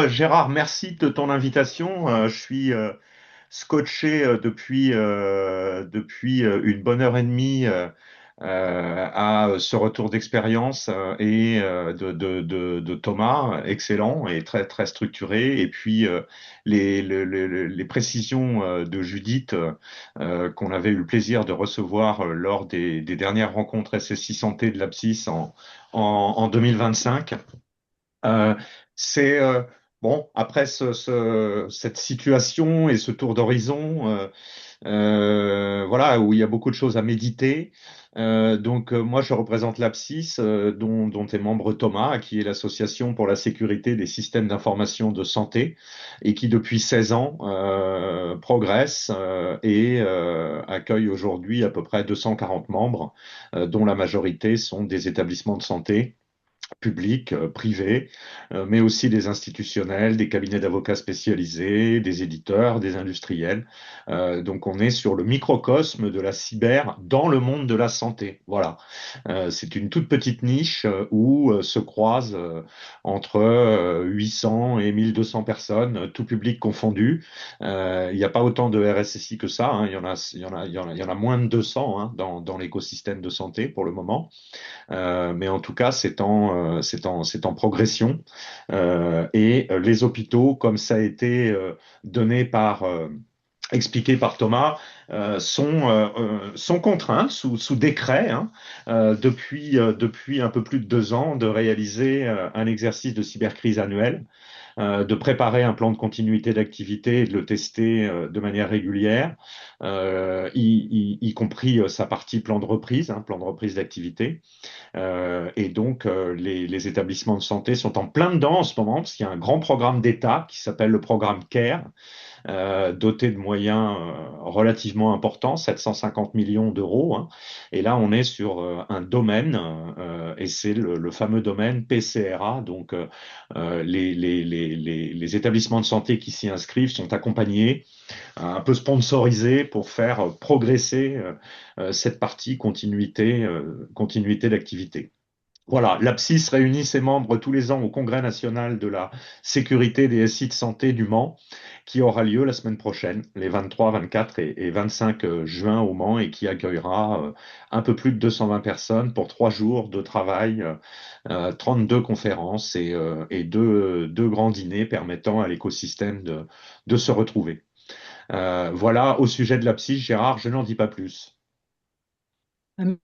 Gérard, merci de ton invitation. Je suis scotché depuis une bonne heure et demie à ce retour d'expérience de Thomas, excellent et très très structuré. Et puis les précisions de Judith qu'on avait eu le plaisir de recevoir lors des dernières rencontres SSI Santé de l'Abscis en 2025. Euh, c'est bon, après cette situation et ce tour d'horizon, voilà, où il y a beaucoup de choses à méditer. Moi, je représente l'APSIS, dont est membre Thomas, qui est l'Association pour la sécurité des systèmes d'information de santé, et qui depuis 16 ans progresse et accueille aujourd'hui à peu près 240 membres, dont la majorité sont des établissements de santé publics, privés, mais aussi des institutionnels, des cabinets d'avocats spécialisés, des éditeurs, des industriels. Donc on est sur le microcosme de la cyber dans le monde de la santé. Voilà. C'est une toute petite niche où se croisent entre 800 et 1200 personnes, tout public confondu. Il n'y a pas autant de RSSI que ça, hein. Il y en a moins de 200 hein, dans l'écosystème de santé pour le moment. Mais en tout cas, c'est en progression. Et les hôpitaux, comme ça a été donné expliqué par Thomas, sont contraints sous décret hein, depuis un peu plus de 2 ans de réaliser un exercice de cybercrise annuel, de préparer un plan de continuité d'activité et de le tester de manière régulière, y compris sa partie plan de reprise, hein, plan de reprise d'activité. Les établissements de santé sont en plein dedans en ce moment, parce qu'il y a un grand programme d'État qui s'appelle le programme CARE, doté de moyens relativement importants, 750 millions d'euros, hein. Et là, on est sur un domaine, et c'est le fameux domaine PCRA. Donc, les établissements de santé qui s'y inscrivent sont accompagnés, un peu sponsorisés pour faire progresser cette partie continuité d'activité. Voilà, l'APSIS réunit ses membres tous les ans au Congrès national de la sécurité des SI de santé du Mans, qui aura lieu la semaine prochaine, les 23, 24 et 25 juin au Mans, et qui accueillera un peu plus de 220 personnes pour 3 jours de travail, 32 conférences et deux grands dîners permettant à l'écosystème de se retrouver. Voilà au sujet de l'APSIS, Gérard, je n'en dis pas plus.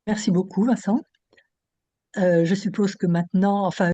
Merci beaucoup, Vincent. Je suppose que maintenant, enfin,